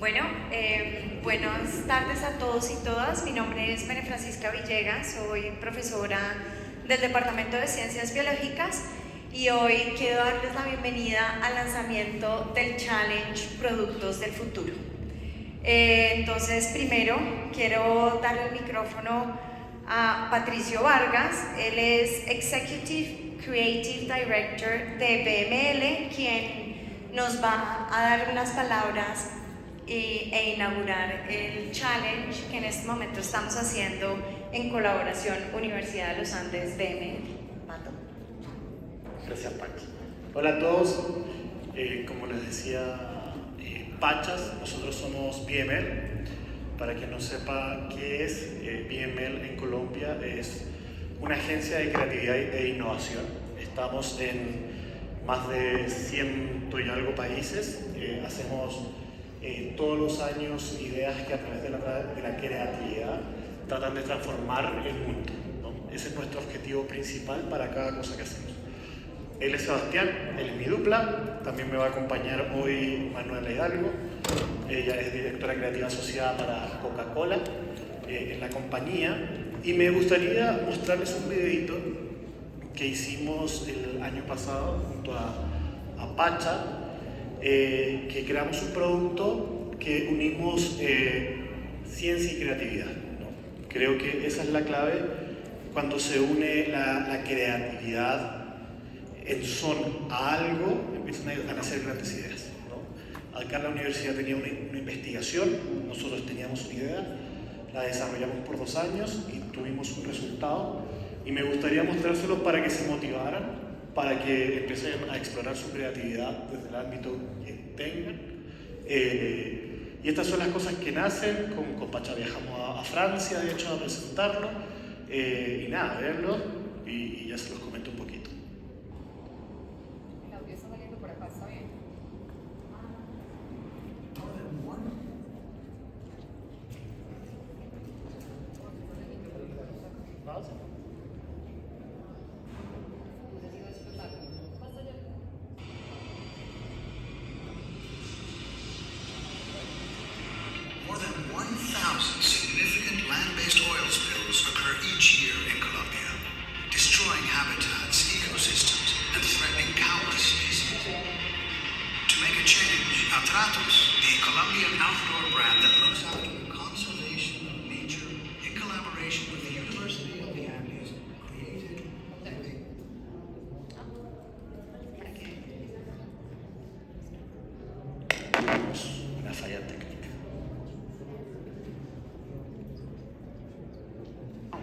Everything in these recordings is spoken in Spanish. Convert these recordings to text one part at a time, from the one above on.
Bueno, buenas tardes a todos y todas. Mi nombre es María Francisca Villegas, soy profesora del Departamento de Ciencias Biológicas y hoy quiero darles la bienvenida al lanzamiento del Challenge Productos del Futuro. Entonces, primero quiero darle el micrófono a Patricio Vargas. Él es Executive Creative Director de BML, quien nos va a dar unas palabras e inaugurar el challenge que en este momento estamos haciendo en colaboración Universidad de los Andes BML. Pato. Gracias, Pachi. Hola a todos. Como les decía Pachas, nosotros somos BML. Para quien no sepa qué es, BML en Colombia es una agencia de creatividad e innovación. Estamos en más de 100 y algo países. Hacemos todos los años ideas que a través de la creatividad tratan de transformar el mundo, ¿no? Ese es nuestro objetivo principal para cada cosa que hacemos. Él es Sebastián, él es mi dupla, también me va a acompañar hoy Manuela Hidalgo. Ella es directora creativa asociada para Coca-Cola en la compañía, y me gustaría mostrarles un videito que hicimos el año pasado junto a Pacha, que creamos un producto que unimos ciencia y creatividad, ¿no? Creo que esa es la clave cuando se une la creatividad en son a algo, empiezan a nacer grandes ideas, ¿no? Acá en la universidad tenía una investigación, nosotros teníamos una idea, la desarrollamos por 2 años y tuvimos un resultado, y me gustaría mostrárselos para que se motivaran, para que empiecen a explorar su creatividad desde el ámbito que tengan. Y estas son las cosas que nacen. Con Pacha viajamos a Francia, de hecho, a presentarlo, y nada, verlo, y ya se los comento un poquito. El audio está saliendo por acá, ¿está bien? ¿Pausa? More than 1,000 significant land-based oil spills occur each year in Colombia, destroying habitats, ecosystems, and threatening countless species. To make a change, Atratus, the Colombian outdoor brand that looks after the conservation of nature in collaboration with the University of the Andes, created una falla técnica.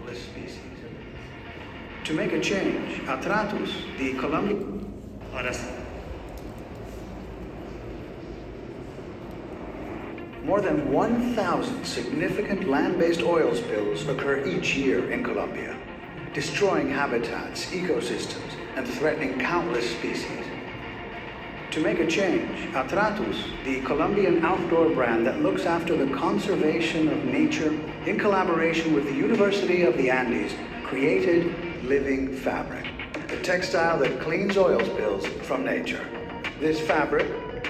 countless species. To make a change, Atratus, the Colombian Ahora sí. More than 1,000 significant land-based oil spills occur each year in Colombia, destroying habitats, ecosystems, and threatening countless species. To make a change, Atratus, the Colombian outdoor brand that looks after the conservation of nature in collaboration with the University of the Andes, created Living Fabric, a textile that cleans oil spills from nature. This fabric,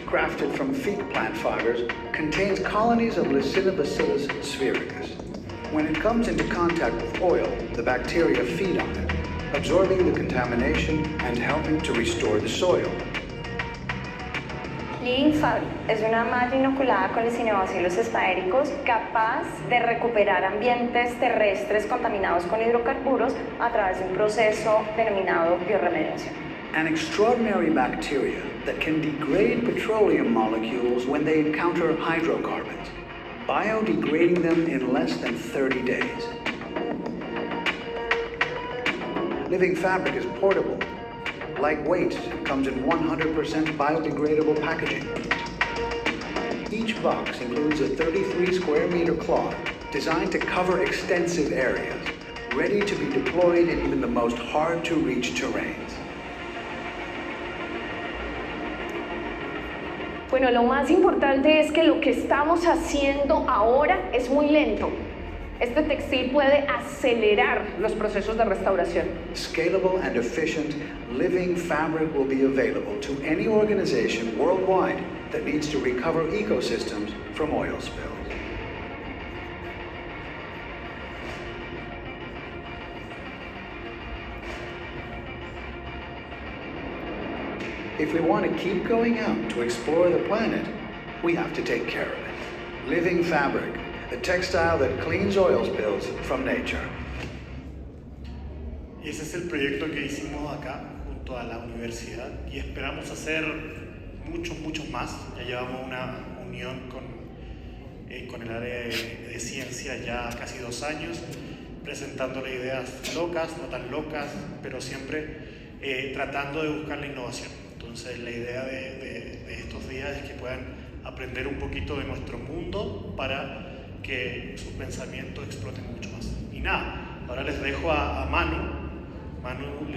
crafted from fig plant fibers, contains colonies of Laciniobacillus sphericus. When it comes into contact with oil, the bacteria feed on it, absorbing the contamination and helping to restore the soil. Living Fabric es una malla inoculada con Laciniobacillus sphaericus capaz de recuperar ambientes terrestres contaminados con hidrocarburos a través de un proceso denominado bioremediación. An extraordinary bacteria that can degrade petroleum molecules when they encounter hydrocarbons, biodegrading them in less than 30 days. Living Fabric is portable, lightweight, and comes in 100% biodegradable packaging. Each box includes a 33 square meter cloth designed to cover extensive areas, ready to be deployed in even the most hard to reach terrains. Bueno, lo más importante es que lo que estamos haciendo ahora es muy lento. Este textil puede acelerar los procesos de restauración. Scalable and efficient Living Fabric will be available to any organization worldwide that needs to recover ecosystems from oil spills. If we want to keep going out to explore the planet, we have to take care of it. Living Fabric, the textile that cleans oil spills from nature. Y ese es el proyecto que hicimos acá junto a la universidad y esperamos hacer muchos más. Ya llevamos una unión con el área de ciencia ya casi 2 años, presentándole ideas locas, no tan locas, pero siempre tratando de buscar la innovación. Entonces la idea de estos días es que puedan aprender un poquito de nuestro mundo para que sus pensamientos exploten mucho más. Y nada, ahora les dejo a Manu. Manu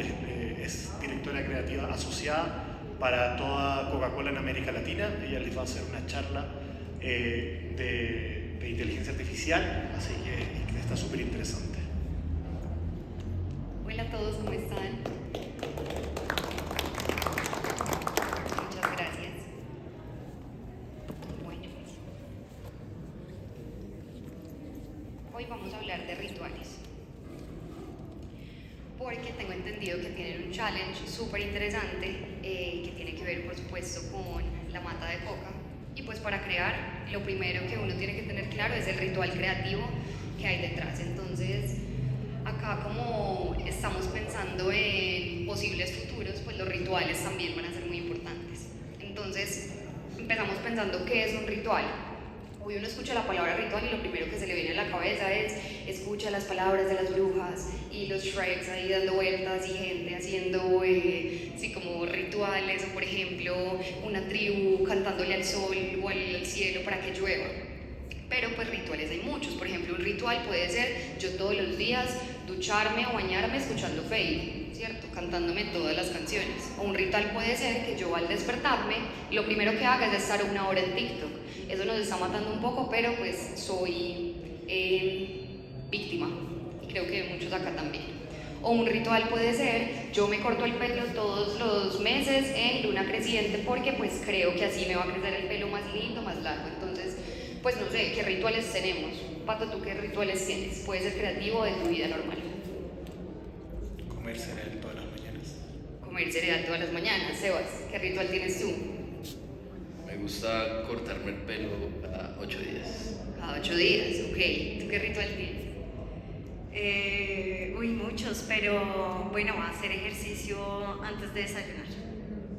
es directora creativa asociada para toda Coca-Cola en América Latina. Ella les va a hacer una charla de inteligencia artificial, así que está súper interesante. Hola a todos, ¿cómo están? Muchas gracias. Bueno, hoy vamos a hablar de rituales, porque tengo entendido que tienen un challenge súper interesante que tiene que ver, por supuesto, con la mata de coca. Y pues para crear, lo primero que uno tiene que tener claro es el ritual creativo que hay detrás. Entonces, acá como estamos pensando en posibles futuros, pues los rituales también van a ser muy importantes. Entonces, empezamos pensando qué es un ritual. Hoy uno escucha la palabra ritual y lo primero que se le viene a la cabeza es escucha las palabras de las brujas y los shreks ahí dando vueltas y gente haciendo sí, como rituales, o por ejemplo una tribu cantándole al sol o al cielo para que llueva. Pero pues rituales hay muchos. Por ejemplo, un ritual puede ser yo todos los días ducharme o bañarme escuchando Fade, ¿cierto? Cantándome todas las canciones. O un ritual puede ser que yo al despertarme lo primero que haga es estar 1 hora en TikTok. Eso nos está matando un poco, pero pues soy víctima, y creo que muchos acá también. O un ritual puede ser, yo me corto el pelo todos los meses en luna creciente porque pues creo que así me va a crecer el pelo más lindo, más largo. Entonces, pues no sé, ¿qué rituales tenemos? Pato, ¿tú qué rituales tienes? Puede ser creativo o de tu vida normal. Comer cereal todas las mañanas. Comer cereal todas las mañanas. Sebas, ¿qué ritual tienes tú? Me gusta cortarme el pelo cada 8 días. Cada 8 días, ok. ¿Tú qué ritual tienes? Muchos, pero bueno, hacer ejercicio antes de desayunar.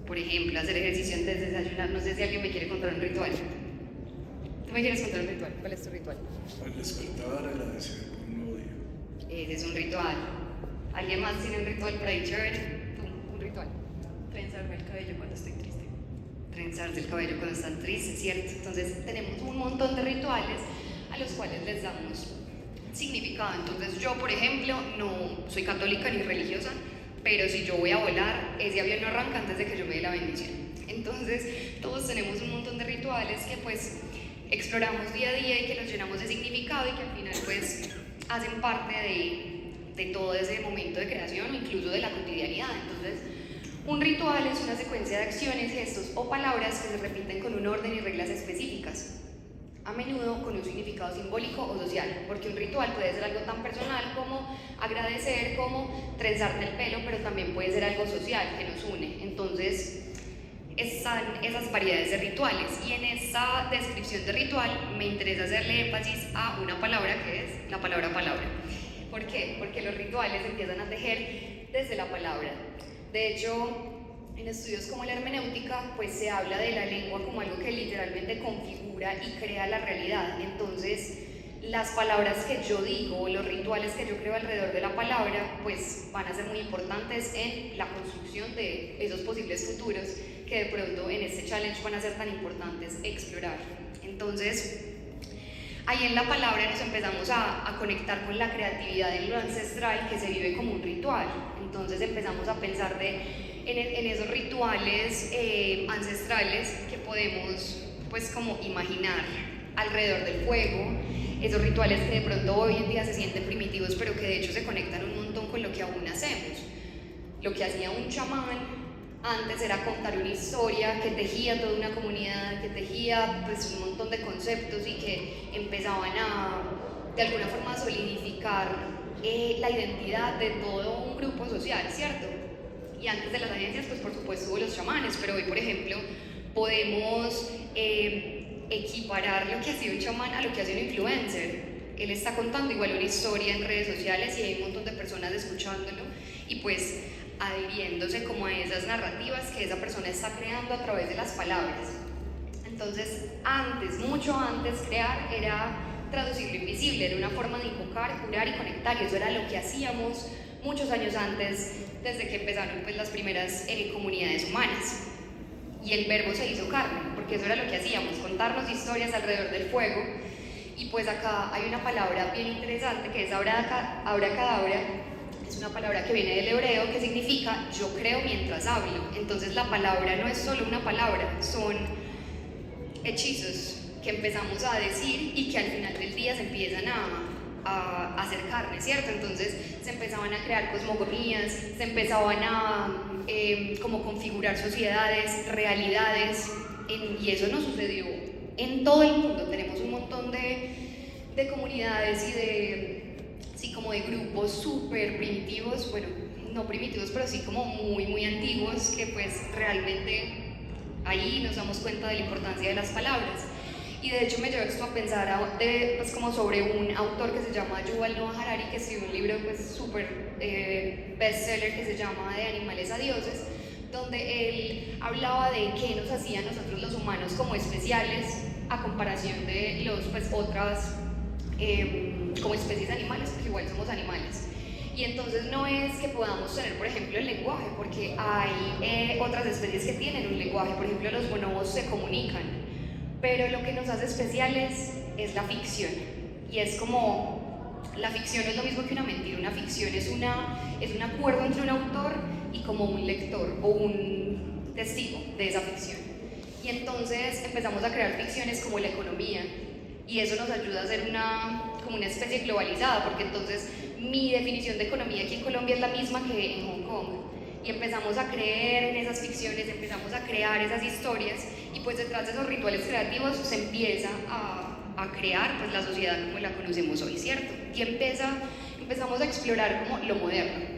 Por ejemplo, hacer ejercicio antes de desayunar. No sé si alguien me quiere contar un ritual. ¿Tú me quieres contar un ritual? ¿Cuál es tu ritual? Al despertar, agradecer por un nuevo día. Ese es un ritual. ¿Alguien más tiene un ritual para ir chévere? ¿Tú? ¿Un ritual? Trenzarme el cabello cuando estoy triste. Trenzarse el cabello cuando están tristes, ¿cierto? Entonces tenemos un montón de rituales a los cuales les damos significado. Entonces yo, por ejemplo, no soy católica ni religiosa, pero si yo voy a volar, ese avión no arranca antes de que yo me dé la bendición. Entonces todos tenemos un montón de rituales que pues exploramos día a día y que los llenamos de significado y que al final pues hacen parte de todo ese momento de creación, incluso de la cotidianidad. Entonces un ritual es una secuencia de acciones, gestos o palabras que se repiten con un orden y reglas específicas, a menudo con un significado simbólico o social, porque un ritual puede ser algo tan personal como agradecer, como trenzarte el pelo, pero también puede ser algo social que nos une. Entonces están esas variedades de rituales, y en esta descripción de ritual me interesa hacerle énfasis a una palabra que es la palabra palabra. ¿Por qué? Porque los rituales empiezan a tejer desde la palabra. De hecho, en estudios como la hermenéutica, pues se habla de la lengua como algo que literalmente configura y crea la realidad. Entonces, las palabras que yo digo, los rituales que yo creo alrededor de la palabra, pues van a ser muy importantes en la construcción de esos posibles futuros que de pronto en este challenge van a ser tan importantes explorar. Entonces, ahí en la palabra nos empezamos a conectar con la creatividad en lo ancestral que se vive como un ritual. Entonces empezamos a pensar en esos rituales ancestrales que podemos pues como imaginar alrededor del fuego, esos rituales que de pronto hoy en día se sienten primitivos, pero que de hecho se conectan un montón con lo que aún hacemos. Lo que hacía un chamán Antes era contar una historia que tejía toda una comunidad, que tejía pues, un montón de conceptos y que empezaban a, de alguna forma, solidificar la identidad de todo un grupo social, ¿cierto? Y antes de las agencias, pues por supuesto hubo los chamanes, pero hoy, por ejemplo, podemos equiparar lo que ha sido un chamán a lo que ha sido un influencer. Él está contando igual una historia en redes sociales y hay un montón de personas escuchándolo y pues adhiriéndose como a esas narrativas que esa persona está creando a través de las palabras. Entonces, antes, mucho antes, crear era traducir lo invisible, era una forma de invocar, curar y conectar, y eso era lo que hacíamos muchos años antes, desde que empezaron pues, las primeras comunidades humanas. Y el verbo se hizo carne, porque eso era lo que hacíamos, contarnos historias alrededor del fuego. Y pues acá hay una palabra bien interesante que es abracadabra. Es una palabra que viene del hebreo que significa yo creo mientras hablo. Entonces la palabra no es solo una palabra, son hechizos que empezamos a decir y que al final del día se empiezan a hacer carne, ¿cierto? Entonces se empezaban a crear cosmogonías, se empezaban a como configurar sociedades, realidades, y eso nos sucedió en todo el mundo. Tenemos un montón de comunidades y como de grupos súper primitivos, bueno, no primitivos, pero sí como muy antiguos, que pues realmente ahí nos damos cuenta de la importancia de las palabras. Y de hecho me llevó esto a pensar pues como sobre un autor que se llama Yuval Noah Harari, que escribió un libro pues súper bestseller que se llama De animales a dioses, donde él hablaba de qué nos hacía a nosotros los humanos como especiales a comparación de los pues otras como especies animales, porque igual somos animales. Y entonces no es que podamos tener, por ejemplo, el lenguaje, porque hay otras especies que tienen un lenguaje, por ejemplo, los bonobos se comunican, pero lo que nos hace especiales es la ficción. Y es como, la ficción es lo mismo que una mentira, una ficción es un acuerdo entre un autor y como un lector o un testigo de esa ficción. Y entonces empezamos a crear ficciones como la economía, y eso nos ayuda a ser como una especie globalizada, porque entonces mi definición de economía aquí en Colombia es la misma que en Hong Kong, y empezamos a creer en esas ficciones, empezamos a crear esas historias, y pues detrás de esos rituales creativos se empieza a crear pues la sociedad como la conocemos hoy, ¿cierto? Y empezamos a explorar como lo moderno,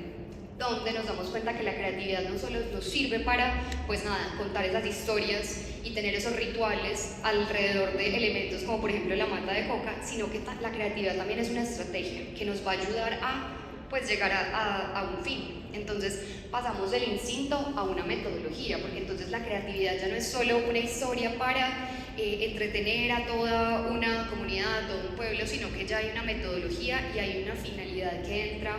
donde nos damos cuenta que la creatividad no solo nos sirve para, pues nada, contar esas historias y tener esos rituales alrededor de elementos como por ejemplo la mata de coca, sino que la creatividad también es una estrategia que nos va a ayudar a pues llegar a un fin. Entonces pasamos del instinto a una metodología, porque entonces la creatividad ya no es solo una historia para entretener a toda una comunidad, a todo un pueblo, sino que ya hay una metodología y hay una finalidad que entra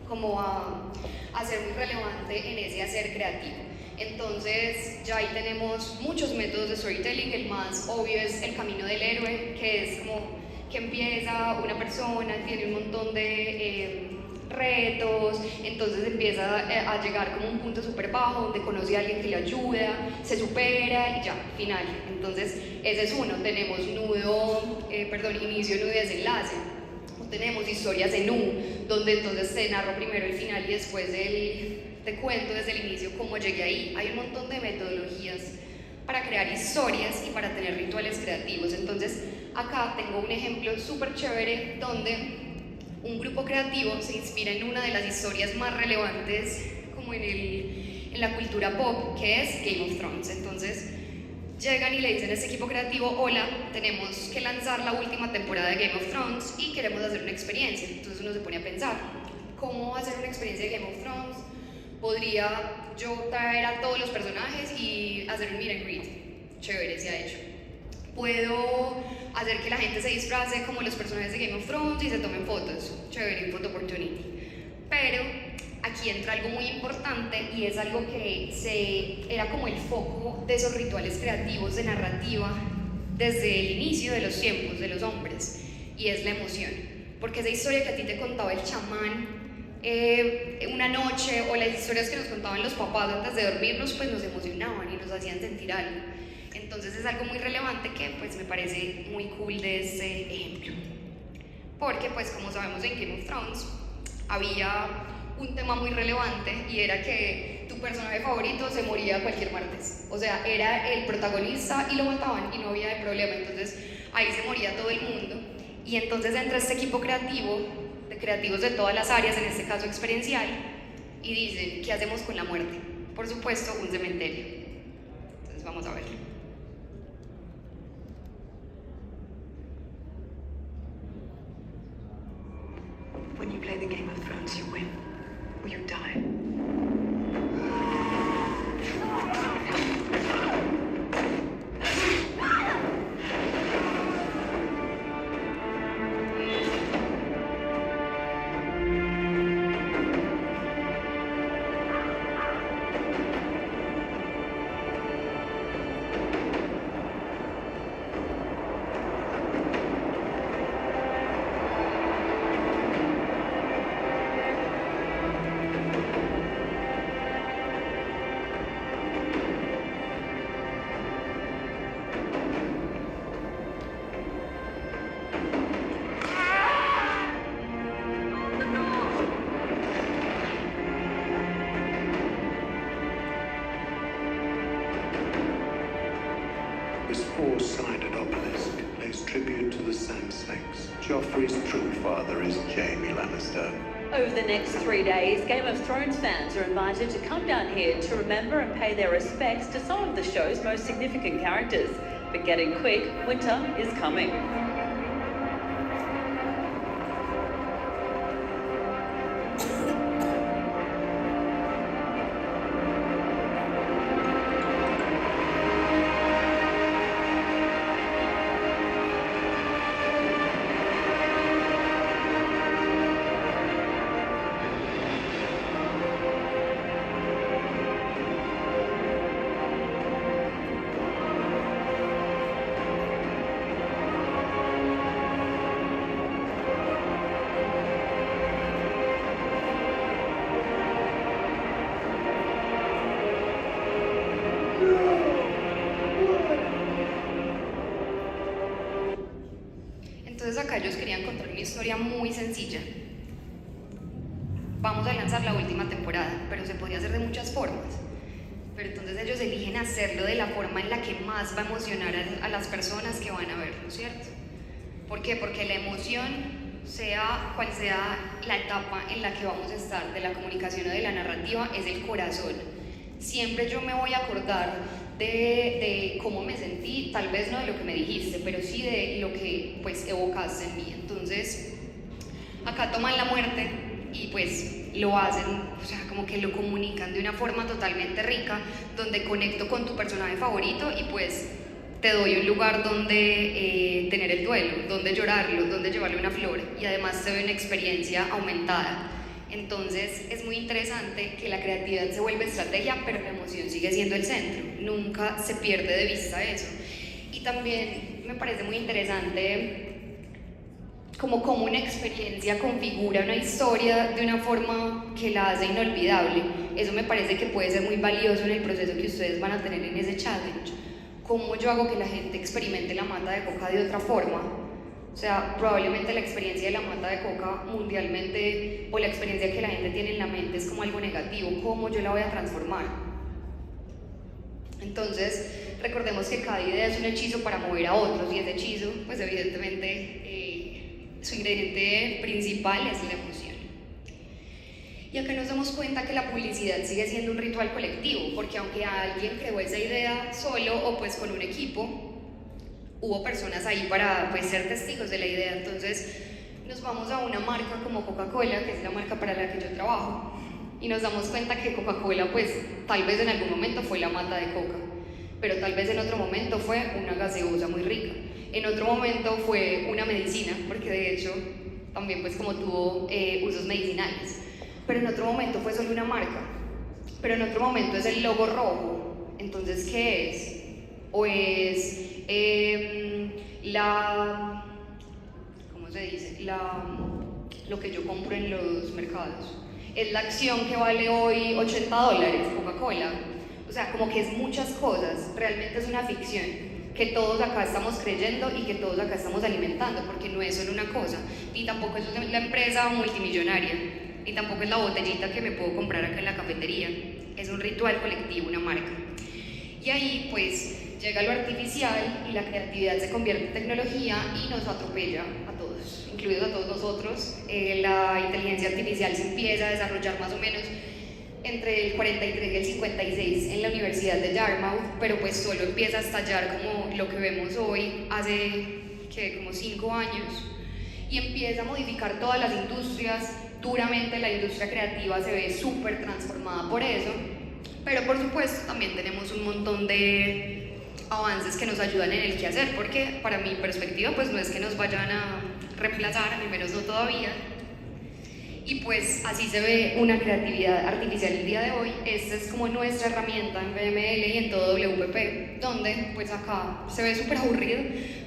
como a ser muy relevante en ese hacer creativo. Entonces ya ahí tenemos muchos métodos de storytelling. El más obvio es el camino del héroe, que es como que empieza una persona, tiene un montón de retos, entonces empieza a llegar como a un punto súper bajo donde conoce a alguien que le ayuda, se supera y ya, final. Entonces ese es uno. Tenemos inicio, nudo y desenlace. Tenemos historias en U, donde entonces te narro primero el final y después te cuento desde el inicio cómo llegué ahí. Hay un montón de metodologías para crear historias y para tener rituales creativos. Entonces acá tengo un ejemplo súper chévere donde un grupo creativo se inspira en una de las historias más relevantes como en la cultura pop, que es Game of Thrones. Entonces llegan y le dicen a este equipo creativo: hola, tenemos que lanzar la última temporada de Game of Thrones y queremos hacer una experiencia. Entonces uno se pone a pensar, ¿cómo hacer una experiencia de Game of Thrones? ¿Podría yo traer a todos los personajes y hacer un meet and greet? Chévere, se ha hecho. ¿Puedo hacer que la gente se disfrace como los personajes de Game of Thrones y se tomen fotos? Chévere, un photo opportunity. Pero aquí entra algo muy importante y es algo que era como el foco de esos rituales creativos de narrativa desde el inicio de los tiempos de los hombres, y es la emoción. Porque esa historia que a ti te contaba el chamán una noche, o las historias que nos contaban los papás antes de dormirnos, pues nos emocionaban y nos hacían sentir algo. Entonces es algo muy relevante que pues me parece muy cool de este ejemplo. Porque pues como sabemos en Game of Thrones había un tema muy relevante y era que tu personaje favorito se moría cualquier martes. O sea, era el protagonista y lo mataban y no había de problema. Entonces ahí se moría todo el mundo. Y entonces entra este equipo creativo, de creativos de todas las áreas, en este caso experiencial, y dicen, ¿qué hacemos con la muerte? Por supuesto, un cementerio. Entonces vamos a verlo. When you play the Game of Thrones, you win, or you die. This four-sided obelisk pays tribute to the Sand Snakes. Joffrey's true father is Jaime Lannister. Over the next 3 days, Game of Thrones fans are invited to come down here to remember and pay their respects to some of the show's most significant characters. But getting quick, winter is coming. Entonces acá ellos querían contar una historia muy sencilla. Vamos a lanzar la última temporada, pero se podía hacer de muchas formas. Pero entonces ellos eligen hacerlo de la forma en la que más va a emocionar a las personas que van a verlo, ¿cierto? ¿Por qué? Porque la emoción, sea cual sea la etapa en la que vamos a estar de la comunicación o de la narrativa, es el corazón. Siempre yo me voy a acordar de cómo me sentí, tal vez no de lo que me dijiste, pero sí de lo que pues evocaste en mí. Entonces, acá toman la muerte y pues lo hacen, o sea, como que lo comunican de una forma totalmente rica, donde conecto con tu personaje favorito y pues te doy un lugar donde tener el duelo, donde llorarlo, donde llevarle una flor y además te doy una experiencia aumentada. Entonces es muy interesante que la creatividad se vuelve estrategia, pero la emoción sigue siendo el centro, nunca se pierde de vista eso. Y también me parece muy interesante como una experiencia configura una historia de una forma que la hace inolvidable. Eso me parece que puede ser muy valioso en el proceso que ustedes van a tener en ese challenge. ¿Cómo yo hago que la gente experimente la mata de coca de otra forma? O sea, probablemente la experiencia de la mata de coca mundialmente o la experiencia que la gente tiene en la mente es como algo negativo. ¿Cómo yo la voy a transformar? Entonces, recordemos que cada idea es un hechizo para mover a otros y ese hechizo, pues evidentemente su ingrediente principal es la emoción. Y acá nos damos cuenta que la publicidad sigue siendo un ritual colectivo, porque aunque alguien creó esa idea solo o pues con un equipo, hubo personas ahí para pues ser testigos de la idea. Entonces nos vamos a una marca como Coca-Cola, que es la marca para la que yo trabajo, y nos damos cuenta que Coca-Cola pues tal vez en algún momento fue la mata de coca, pero tal vez en otro momento fue una gaseosa muy rica, en otro momento fue una medicina, porque de hecho también pues como tuvo usos medicinales, pero en otro momento fue solo una marca, pero en otro momento es el logo rojo. Entonces, ¿qué es? O es ¿cómo se dice? Lo que yo compro en los mercados. Es la acción que vale hoy $80, Coca-Cola. O sea, como que es muchas cosas. Realmente es una ficción que todos acá estamos creyendo y que todos acá estamos alimentando, porque no es solo una cosa, y tampoco es la empresa multimillonaria. ni tampoco es la botellita que me puedo comprar acá en la cafetería. Es un ritual colectivo, una marca. Y ahí pues llega lo artificial y la creatividad se convierte en tecnología y nos atropella a todos, incluidos a todos nosotros. La inteligencia artificial se empieza a desarrollar más o menos entre el 43 y el 56 en la Universidad de Dartmouth, pero pues solo empieza a estallar como lo que vemos hoy hace como 5 años, y empieza a modificar todas las industrias. Duramente la industria creativa se ve súper transformada por eso, pero por supuesto también tenemos un montón de avances que nos ayudan en el quehacer, porque para mi perspectiva pues no es que nos vayan a reemplazar, al menos no todavía. Y pues así se ve una creatividad artificial el día de hoy. Esta es como nuestra herramienta en BML y en todo WPP, donde pues acá se ve súper aburrido,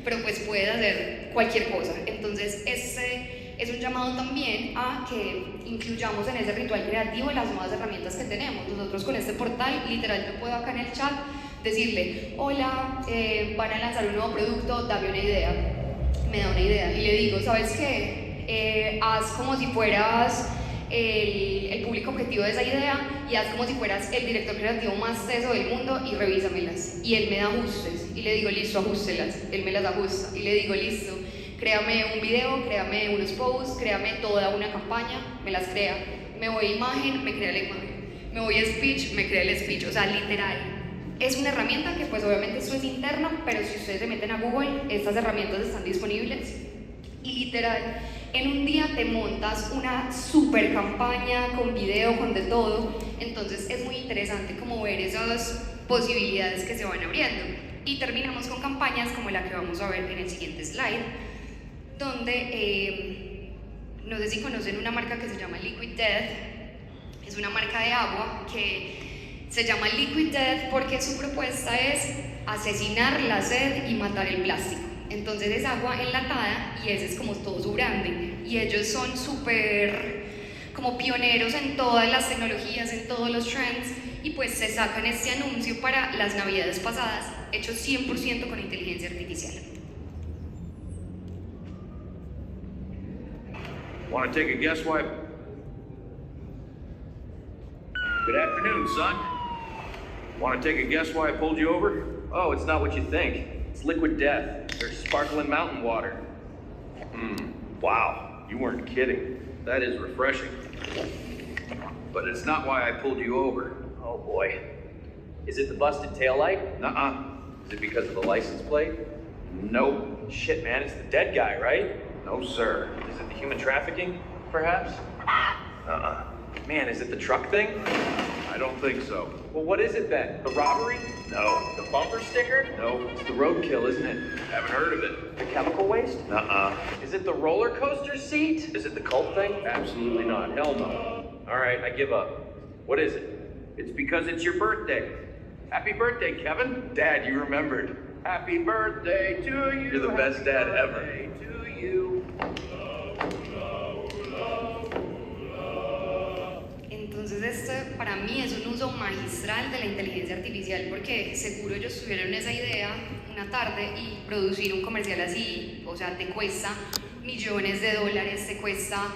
pero pues puede hacer cualquier cosa. Entonces este es un llamado también a que incluyamos en ese ritual creativo las nuevas herramientas que tenemos. Nosotros con este portal, literal, yo puedo acá en el chat decirle, hola, van a lanzar un nuevo producto, dame una idea. Me da una idea y le digo, ¿sabes qué? Haz como si fueras el público objetivo de esa idea y haz como si fueras el director creativo más teso del mundo y revísamelas. Y él me da ajustes y le digo, listo, ajústelas. Él me las ajusta y le digo, listo, créame un video, créame unos posts, créame toda una campaña, me las crea. Me voy a imagen, me crea la imagen. Me voy a speech, me crea el speech. O sea, literal. Es una herramienta que pues obviamente esto es interno, pero si ustedes se meten a Google, estas herramientas están disponibles. Y literal, en un día te montas una super campaña con video, con de todo. Entonces es muy interesante como ver esas posibilidades que se van abriendo. Y terminamos con campañas como la que vamos a ver en el siguiente slide, donde no sé si conocen una marca que se llama Liquid Death. Es una marca de agua que se llama Liquid Death porque su propuesta es asesinar la sed y matar el plástico. Entonces es agua enlatada y ese es como todo su branding. Y ellos son súper como pioneros en todas las tecnologías, en todos los trends, y pues se sacan este anuncio para las navidades pasadas, hecho 100% con inteligencia artificial. Want to take a guess why? Good afternoon, son. Want to take a guess why I pulled you over? Oh, it's not what you think. It's Liquid Death. There's sparkling mountain water. Wow, you weren't kidding. That is refreshing. But it's not why I pulled you over. Oh boy. Is it the busted taillight? Nuh-uh. Is it because of the license plate? Nope. Shit, man, it's the dead guy, right? No, sir. Is it the human trafficking, perhaps? Uh-uh. Man, is it the truck thing? I don't think so. Well, what is it then? The robbery? No. The bumper sticker? No. It's the roadkill, isn't it? Haven't heard of it. The chemical waste? Nuh-uh. Is it the roller coaster seat? Is it the cult thing? Absolutely not. Hell no. All right, I give up. What is it? It's because it's your birthday. Happy birthday, Kevin. Dad, you remembered. Happy birthday to you. You're the best dad ever. Happy birthday to you. Entonces este para mí es un uso magistral de la inteligencia artificial, porque seguro ellos tuvieron esa idea una tarde y producir un comercial así, o sea, te cuesta millones de dólares, te cuesta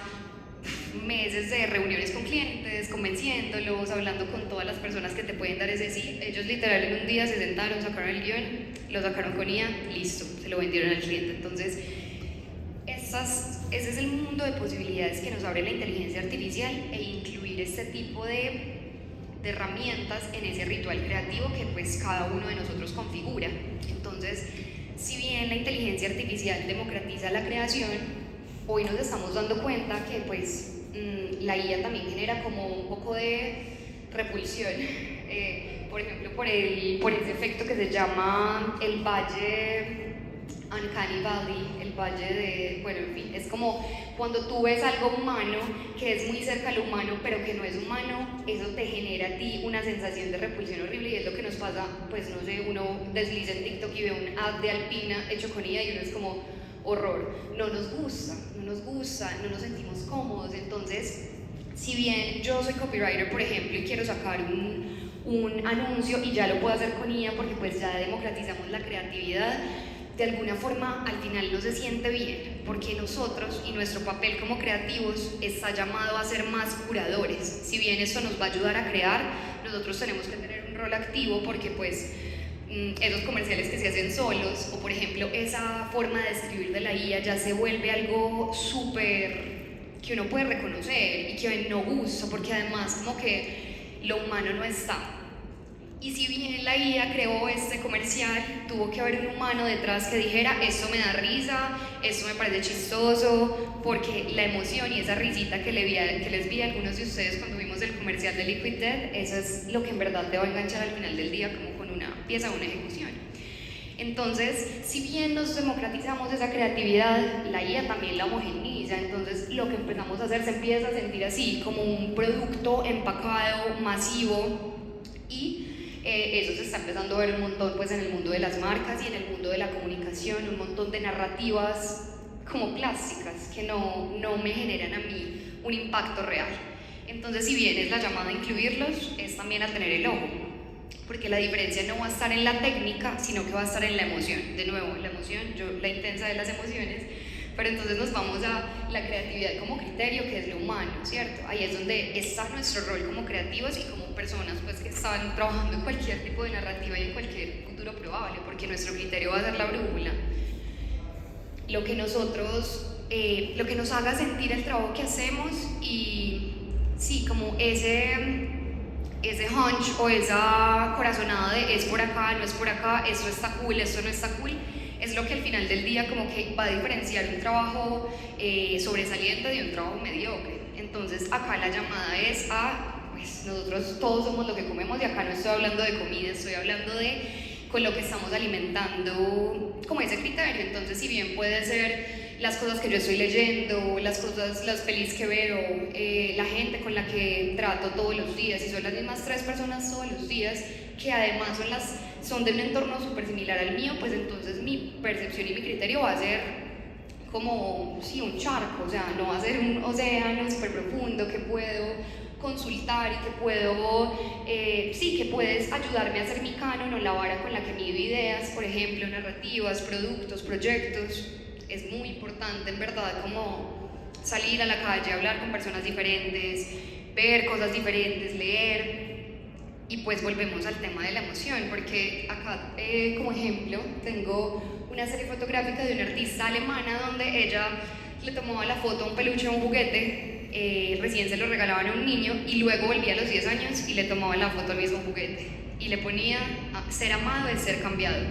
meses de reuniones con clientes, convenciéndolos, hablando con todas las personas que te pueden dar ese sí. Ellos literal en un día se sentaron, sacaron el guión, lo sacaron con IA, listo, se lo vendieron al cliente. Entonces ese es el mundo de posibilidades que nos abre la inteligencia artificial, e incluir este tipo de herramientas en ese ritual creativo que pues cada uno de nosotros configura. Entonces, si bien la inteligencia artificial democratiza la creación, hoy nos estamos dando cuenta que pues la IA también genera como un poco de repulsión, por ejemplo por ese efecto que se llama el valle Uncanny Valley, el valle de, bueno, en fin, es como cuando tú ves algo humano que es muy cerca al humano pero que no es humano, eso te genera a ti una sensación de repulsión horrible, y es lo que nos pasa, pues no sé, uno desliza en TikTok y ve un ad de Alpina hecho con IA y uno es como horror, no nos gusta, no nos sentimos cómodos. Entonces, si bien yo soy copywriter, por ejemplo, y quiero sacar un anuncio y ya lo puedo hacer con IA porque pues ya democratizamos la creatividad, de alguna forma al final no se siente bien, porque nosotros y nuestro papel como creativos está llamado a ser más curadores. Si bien esto nos va a ayudar a crear, nosotros tenemos que tener un rol activo, porque pues esos comerciales que se hacen solos, o por ejemplo esa forma de escribir de la IA ya se vuelve algo súper que uno puede reconocer y que no gusta, porque además como que lo humano no está. Y si bien la IA creó este comercial, tuvo que haber un humano detrás que dijera, esto me da risa, esto me parece chistoso, porque la emoción y esa risita que les vi a algunos de ustedes cuando vimos el comercial de Liquid Death, eso es lo que en verdad te va a enganchar al final del día, como con una pieza o una ejecución. Entonces, si bien nos democratizamos esa creatividad, la IA también la homogeneiza. Entonces lo que empezamos a hacer se empieza a sentir así, como un producto empacado, masivo, y eso se está empezando a ver un montón pues en el mundo de las marcas y en el mundo de la comunicación, un montón de narrativas como plásticas que no me generan a mí un impacto real. Entonces, si bien es la llamada a incluirlos, es también a tener el ojo, porque la diferencia no va a estar en la técnica, sino que va a estar en la emoción. De nuevo, la emoción, la intensa de las emociones, pero entonces nos vamos a la creatividad como criterio, que es lo humano, ¿cierto? Ahí es donde está nuestro rol como creativos y como personas pues, que están trabajando en cualquier tipo de narrativa y en cualquier futuro probable, porque nuestro criterio va a ser la brújula. Lo que nos haga sentir el trabajo que hacemos y sí, como ese hunch o esa corazonada de es por acá, no es por acá, esto está cool, esto no está cool, es lo que al final del día como que va a diferenciar un trabajo sobresaliente de un trabajo mediocre. Entonces acá la llamada es a, pues nosotros todos somos lo que comemos, y acá no estoy hablando de comida, estoy hablando de con lo que estamos alimentando como ese criterio. Entonces, si bien puede ser las cosas que yo estoy leyendo, las pelis que veo, la gente con la que trato todos los días, y son las mismas 3 personas todos los días, que además son de un entorno súper similar al mío, pues entonces mi percepción y mi criterio va a ser como, sí, un charco, o sea, no va a ser un océano súper profundo que puedo consultar y que puedo, que puedes ayudarme a hacer mi canon o la vara con la que mido ideas, por ejemplo, narrativas, productos, proyectos. Es muy importante, en verdad, como salir a la calle, hablar con personas diferentes, ver cosas diferentes, leer. Y pues volvemos al tema de la emoción, porque acá, como ejemplo, tengo una serie fotográfica de una artista alemana donde ella le tomaba la foto a un peluche o un juguete, recién se lo regalaban a un niño, y luego volvía a los 10 años y le tomaba la foto al mismo juguete y le ponía ser amado es ser cambiado.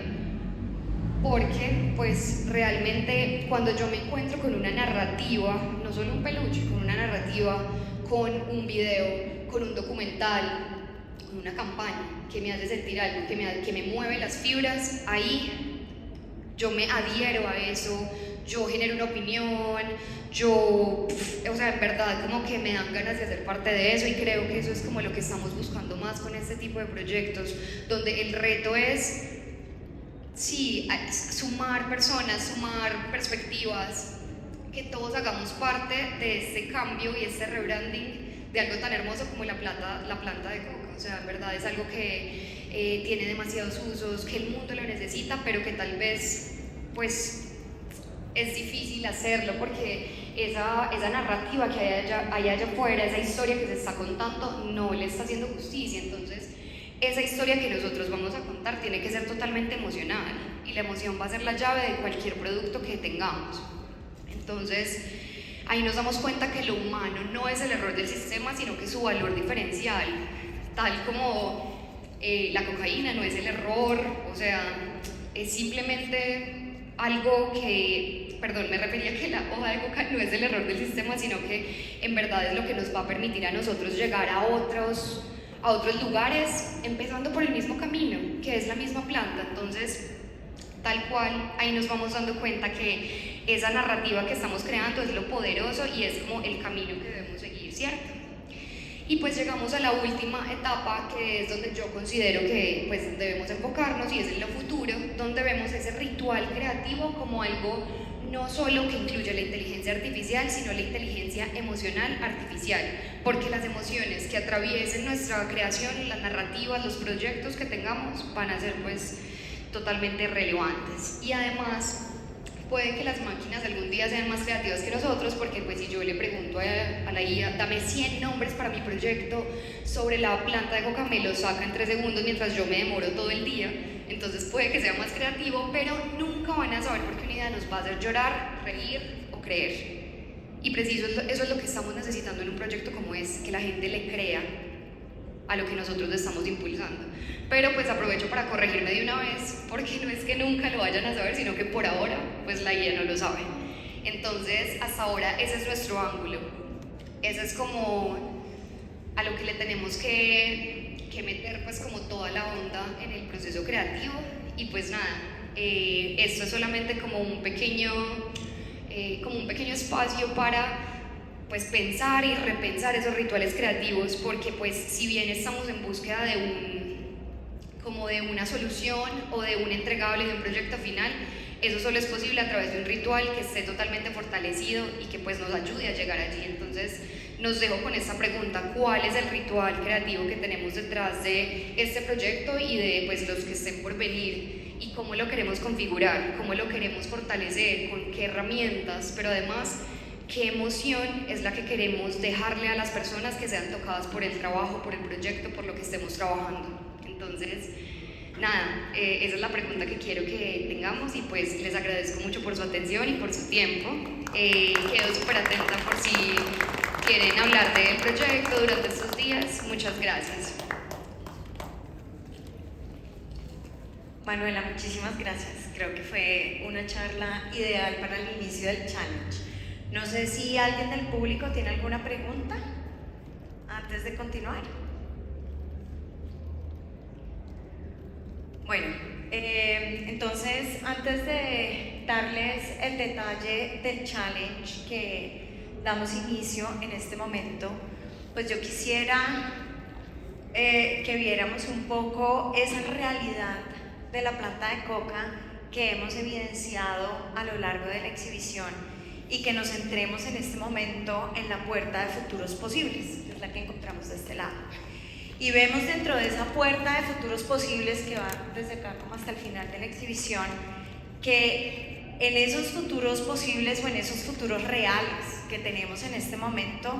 Porque pues realmente cuando yo me encuentro con una narrativa, no solo un peluche, con una narrativa, con un video, con un documental, con una campaña que me hace sentir algo, que me mueve las fibras, ahí yo me adhiero a eso, yo genero una opinión, en verdad como que me dan ganas de ser parte de eso, y creo que eso es como lo que estamos buscando más con este tipo de proyectos, donde el reto es, sí, sumar personas, sumar perspectivas, que todos hagamos parte de este cambio y este rebranding de algo tan hermoso como la planta de coca. O sea, en verdad es algo que tiene demasiados usos, que el mundo lo necesita, pero que tal vez pues es difícil hacerlo, porque esa narrativa que hay allá afuera, esa historia que se está contando, no le está haciendo justicia. Entonces, esa historia que nosotros vamos a contar tiene que ser totalmente emocional, y la emoción va a ser la llave de cualquier producto que tengamos. Entonces, ahí nos damos cuenta que lo humano no es el error del sistema, sino que su valor diferencial, tal como la cocaína no es el error, o sea, es simplemente algo que, me refería que la hoja de coca no es el error del sistema, sino que en verdad es lo que nos va a permitir a nosotros llegar a otros lugares, empezando por el mismo camino, que es la misma planta. Entonces, tal cual, ahí nos vamos dando cuenta que esa narrativa que estamos creando es lo poderoso y es como el camino que debemos seguir, ¿cierto? Y pues llegamos a la última etapa, que es donde yo considero que pues debemos enfocarnos, y es en lo futuro, donde vemos ese ritual creativo como algo no solo que incluye la inteligencia artificial, sino la inteligencia emocional artificial, porque las emociones que atraviesen nuestra creación, las narrativas, los proyectos que tengamos, van a ser pues totalmente relevantes. Y además, puede que las máquinas algún día sean más creativas que nosotros, porque pues si yo le pregunto a la IA, dame 100 nombres para mi proyecto sobre la planta de coca, me lo saca en 3 segundos mientras yo me demoro todo el día. Entonces puede que sea más creativo, pero nunca van a saber porque una idea nos va a hacer llorar, reír o creer. Y preciso, eso es lo que estamos necesitando en un proyecto como que la gente le crea a lo que nosotros le estamos impulsando. Pero pues aprovecho para corregirme de una vez, porque no es que nunca lo vayan a saber, sino que por ahora pues la IA no lo sabe. Entonces hasta ahora ese es nuestro ángulo, ese es como a lo que le tenemos que meter pues como toda la onda en el proceso creativo. Y pues nada, esto es solamente como un pequeño espacio para pues pensar y repensar esos rituales creativos, porque pues si bien estamos en búsqueda de una solución o de un entregable, de un proyecto final, eso solo es posible a través de un ritual que esté totalmente fortalecido y que pues nos ayude a llegar allí. Entonces nos dejo con esta pregunta: ¿cuál es el ritual creativo que tenemos detrás de este proyecto y de pues los que estén por venir? ¿Y cómo lo queremos configurar? ¿Cómo lo queremos fortalecer? ¿Con qué herramientas? Pero además, ¿qué emoción es la que queremos dejarle a las personas que sean tocadas por el trabajo, por el proyecto, por lo que estemos trabajando? Entonces, nada, esa es la pregunta que quiero que tengamos, y pues les agradezco mucho por su atención y por su tiempo. Quedo súper atenta por si quieren hablar del proyecto durante estos días. Muchas gracias. Manuela, muchísimas gracias. Creo que fue una charla ideal para el inicio del challenge. No sé si alguien del público tiene alguna pregunta antes de continuar. Bueno, entonces antes de darles el detalle del challenge que damos inicio en este momento, pues yo quisiera que viéramos un poco esa realidad de la planta de coca que hemos evidenciado a lo largo de la exhibición, y que nos centremos en este momento en la puerta de futuros posibles, que es la que encontramos de este lado. Y vemos dentro de esa puerta de futuros posibles, que va desde acá como hasta el final de la exhibición, que en esos futuros posibles o en esos futuros reales que tenemos en este momento,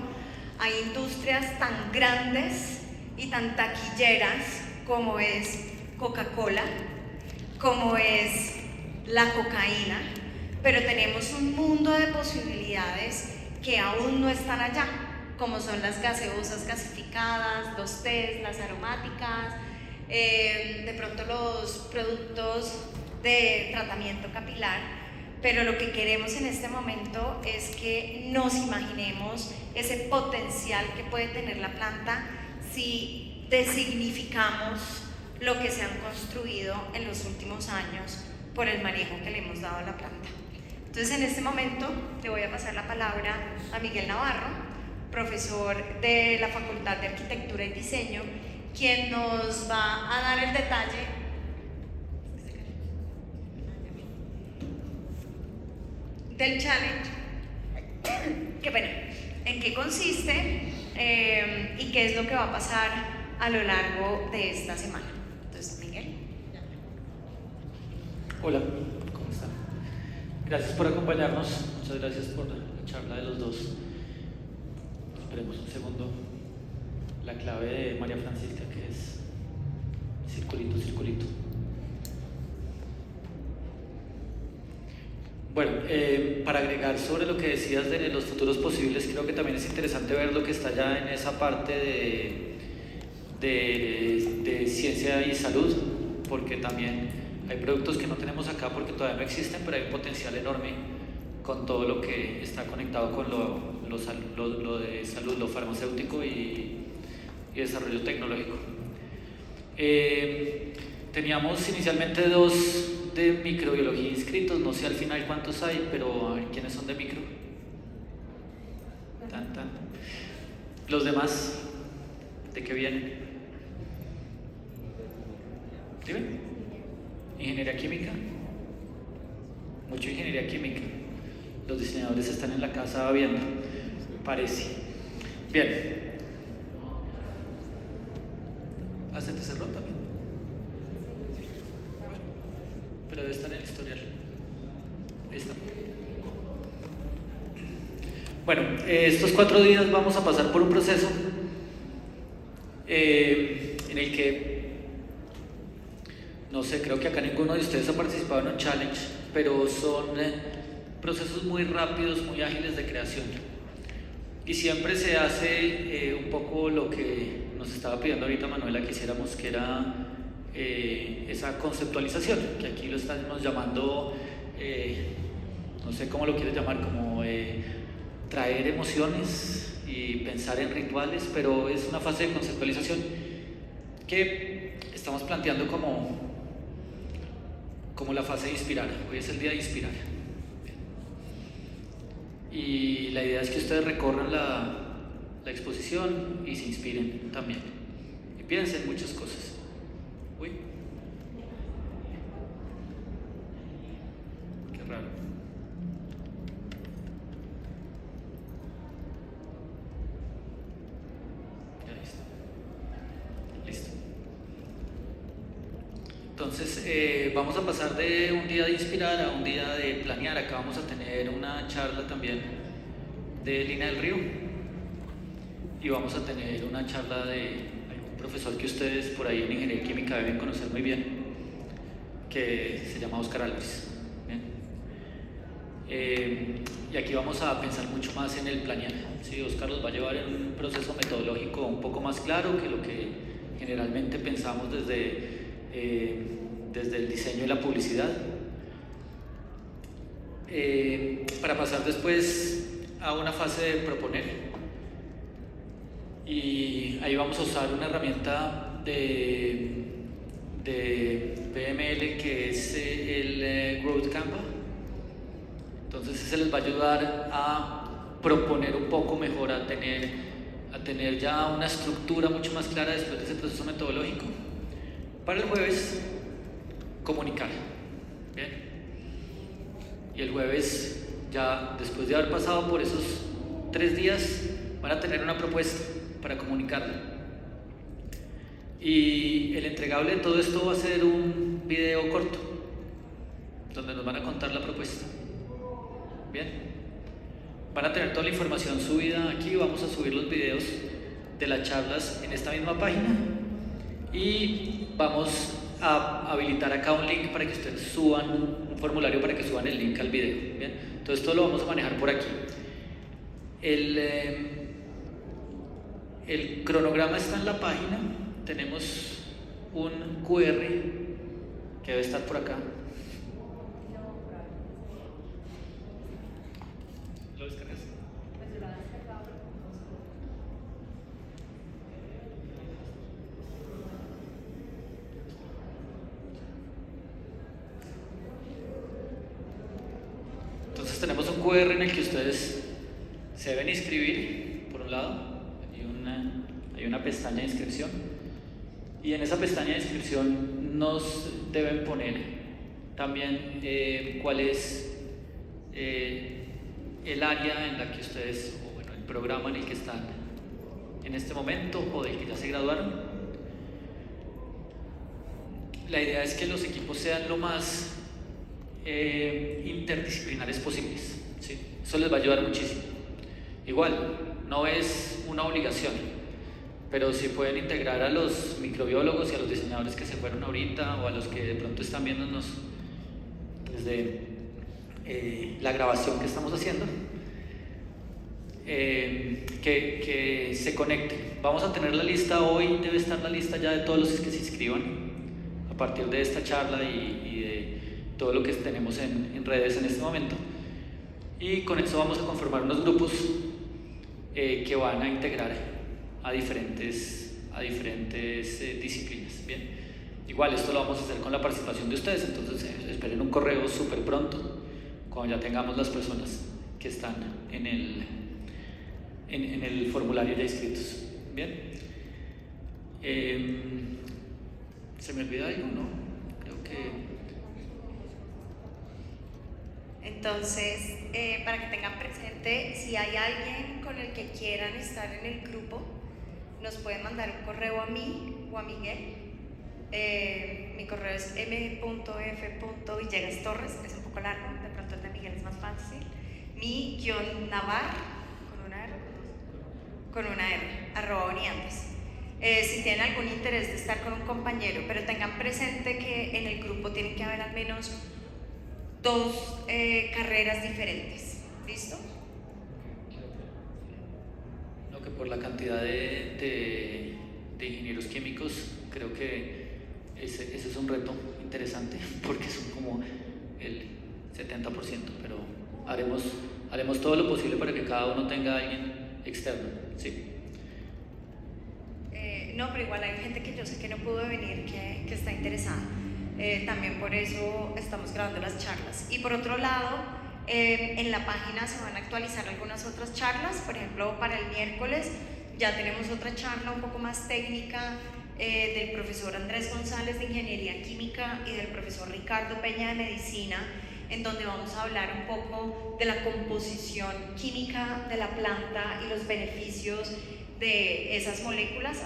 hay industrias tan grandes y tan taquilleras como es Coca-Cola, como es la cocaína, pero tenemos un mundo de posibilidades que aún no están allá, como son las gaseosas gasificadas, los tés, las aromáticas, de pronto los productos de tratamiento capilar. Pero lo que queremos en este momento es que nos imaginemos ese potencial que puede tener la planta si designificamos lo que se han construido en los últimos años por el manejo que le hemos dado a la planta. Entonces, en este momento le voy a pasar la palabra a Miguel Navarro, profesor de la Facultad de Arquitectura y Diseño, quien nos va a dar el detalle del challenge, qué pena, en qué consiste y qué es lo que va a pasar a lo largo de esta semana. Entonces, Miguel. Hola, ¿cómo están? Gracias por acompañarnos, muchas gracias por la charla de los dos. Esperemos un segundo. La clave de María Francisca, que es circulito, circulito. Bueno, para agregar sobre lo que decías de los futuros posibles, creo que también es interesante ver lo que está ya en esa parte de ciencia y salud, porque también hay productos que no tenemos acá porque todavía no existen, pero hay un potencial enorme con todo lo que está conectado con lo de salud, lo farmacéutico y desarrollo tecnológico. Teníamos inicialmente 2 de microbiología inscritos, no sé al final cuántos hay, pero a ver quiénes son de micro. Los demás, ¿de qué vienen? Dime. Ingeniería química. Mucho ingeniería química. Los diseñadores están en la casa viendo, parece. Bien. ¿Se te cerró también? pero debe estar en el historial. Ahí está. Bueno, estos 4 días vamos a pasar por un proceso en el que, no sé, creo que acá ninguno de ustedes ha participado en un challenge, pero son procesos muy rápidos, muy ágiles de creación. Y siempre se hace un poco lo que nos estaba pidiendo ahorita Manuela que hiciéramos, que era esa conceptualización, que aquí lo estamos llamando, no sé cómo lo quieres llamar, como traer emociones y pensar en rituales, pero es una fase de conceptualización que estamos planteando como la fase de inspirar. Hoy es el día de inspirar. Y la idea es que ustedes recorran la exposición y se inspiren también. Y piensen muchas cosas. Uy. Qué raro. Ya listo. Entonces, vamos a pasar de un día de inspirar a un día de planear. Acá vamos a tener una charla también de Lina del Río y vamos a tener una charla de un profesor que ustedes por ahí en Ingeniería Química deben conocer muy bien, que se llama Óscar Álvarez. Y aquí vamos a pensar mucho más en el planear. ¿Sí? Óscar los va a llevar en un proceso metodológico un poco más claro que lo que generalmente pensamos desde el diseño y la publicidad, para pasar después a una fase de proponer, y ahí vamos a usar una herramienta de PML que es el Growth Canva. Entonces ese les va a ayudar a proponer un poco mejor, a tener ya una estructura mucho más clara después de ese proceso metodológico. Para el jueves, comunicar. ¿Bien? Y el jueves, ya después de haber pasado por esos 3 días, van a tener una propuesta para comunicarla. Y el entregable de todo esto va a ser un video corto, donde nos van a contar la propuesta. ¿Bien? Van a tener toda la información subida aquí. Vamos a subir los videos de las charlas en esta misma página. Y vamos a habilitar acá un link para que ustedes suban un formulario para que suban el link al video. ¿Bien? Entonces todo lo vamos a manejar por aquí. El cronograma está en la página. Tenemos un QR que debe estar por acá. ¿Lo descargas? Entonces tenemos un QR en el que ustedes se deben inscribir, por un lado, hay una pestaña de inscripción, y en esa pestaña de inscripción nos deben poner también cuál es el área en la que ustedes, o bueno, el programa en el que están en este momento o del que ya se graduaron. La idea es que los equipos sean lo más interdisciplinares posibles, ¿sí? Eso les va a ayudar muchísimo. Igual, no es una obligación, pero si pueden integrar a los microbiólogos y a los diseñadores que se fueron ahorita, o a los que de pronto están viéndonos desde la grabación que estamos haciendo, que se conecten. Vamos a tener la lista hoy, debe estar la lista ya de todos los que se inscriban a partir de esta charla y de todo lo que tenemos en redes en este momento, y con eso vamos a conformar unos grupos que van a integrar a diferentes disciplinas. Bien, igual esto lo vamos a hacer con la participación de ustedes, entonces esperen un correo súper pronto cuando ya tengamos las personas que están en el formulario ya inscritos. Bien, ¿se me olvida algo? No, creo que... Entonces, para que tengan presente, si hay alguien con el que quieran estar en el grupo, nos pueden mandar un correo a mí o a Miguel. mi correo es m.f.villegastorres, es un poco largo, de pronto el de Miguel es más fácil. mi-navar, con una R, @uniantes. Si tienen algún interés de estar con un compañero, pero tengan presente que en el grupo tiene que haber al menos 2 carreras diferentes. ¿Listo? Lo que por la cantidad de ingenieros químicos, creo que ese es un reto interesante, porque son como el 70%, pero haremos todo lo posible para que cada uno tenga a alguien externo. Sí. No, pero igual hay gente que yo sé que no pudo venir, que está interesada. También por eso estamos grabando las charlas. Y por otro lado, en la página se van a actualizar algunas otras charlas. Por ejemplo, para el miércoles ya tenemos otra charla un poco más técnica del profesor Andrés González de Ingeniería Química y del profesor Ricardo Peña de Medicina, en donde vamos a hablar un poco de la composición química de la planta y los beneficios de esas moléculas,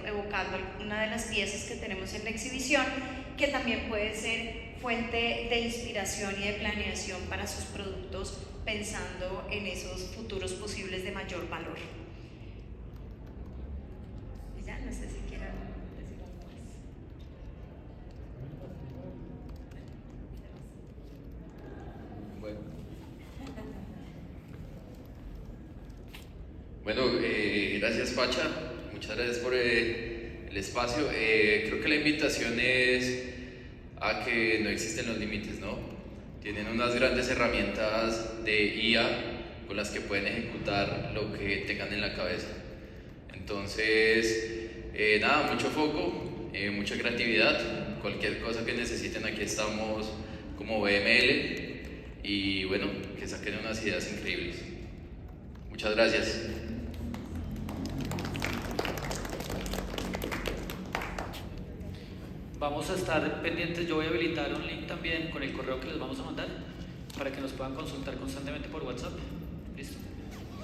evocando una de las piezas que tenemos en la exhibición, que también puede ser fuente de inspiración y de planeación para sus productos, pensando en esos futuros posibles de mayor valor. Y ya, no sé si quieran decir algo más. Bueno, gracias Pacha, muchas gracias por el espacio. Creo que la invitación es a que no existen los límites, ¿no? Tienen unas grandes herramientas de IA con las que pueden ejecutar lo que tengan en la cabeza. Entonces, nada, mucho foco, mucha creatividad, cualquier cosa que necesiten, aquí estamos como BML, y bueno, que saquen unas ideas increíbles. Muchas gracias. Vamos a estar pendientes, yo voy a habilitar un link también con el correo que les vamos a mandar para que nos puedan consultar constantemente por WhatsApp. ¿Listo?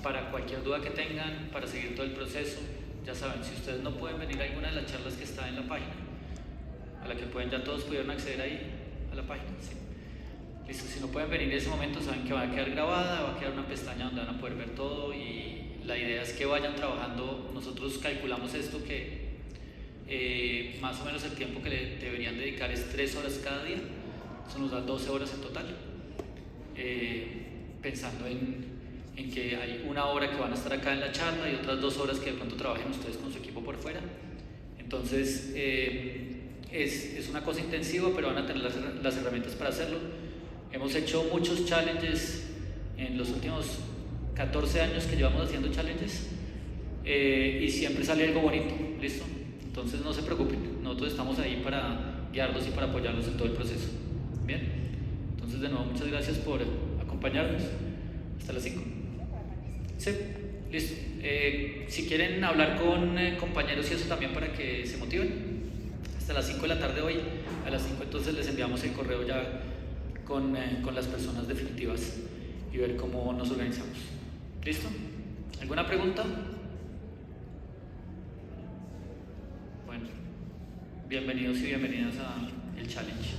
Para cualquier duda que tengan, para seguir todo el proceso. Ya saben, si ustedes no pueden venir a alguna de las charlas que está en la página, a la que ya todos pudieron acceder ahí a la página, ¿sí? Listo, si no pueden venir en ese momento, saben que va a quedar grabada, va a quedar una pestaña donde van a poder ver todo, y la idea es que vayan trabajando. Nosotros calculamos esto que más o menos el tiempo que le deberían dedicar es 3 horas cada día, eso nos da 12 horas en total, pensando en que hay 1 hora que van a estar acá en la charla y otras 2 horas que de pronto trabajen ustedes con su equipo por fuera. Entonces es una cosa intensiva, pero van a tener las herramientas para hacerlo. Hemos hecho muchos challenges en los últimos 14 años que llevamos haciendo challenges, y siempre sale algo bonito. ¿Listo? Entonces no se preocupen, nosotros estamos ahí para guiarlos y para apoyarlos en todo el proceso. Bien, entonces de nuevo muchas gracias por acompañarnos. Hasta las 5. Sí, listo. Si quieren hablar con compañeros y eso también para que se motiven, hasta las 5 de la tarde hoy, a las 5 entonces les enviamos el correo ya con las personas definitivas y ver cómo nos organizamos. ¿Listo? ¿Alguna pregunta? Bueno, bienvenidos y bienvenidas a el challenge.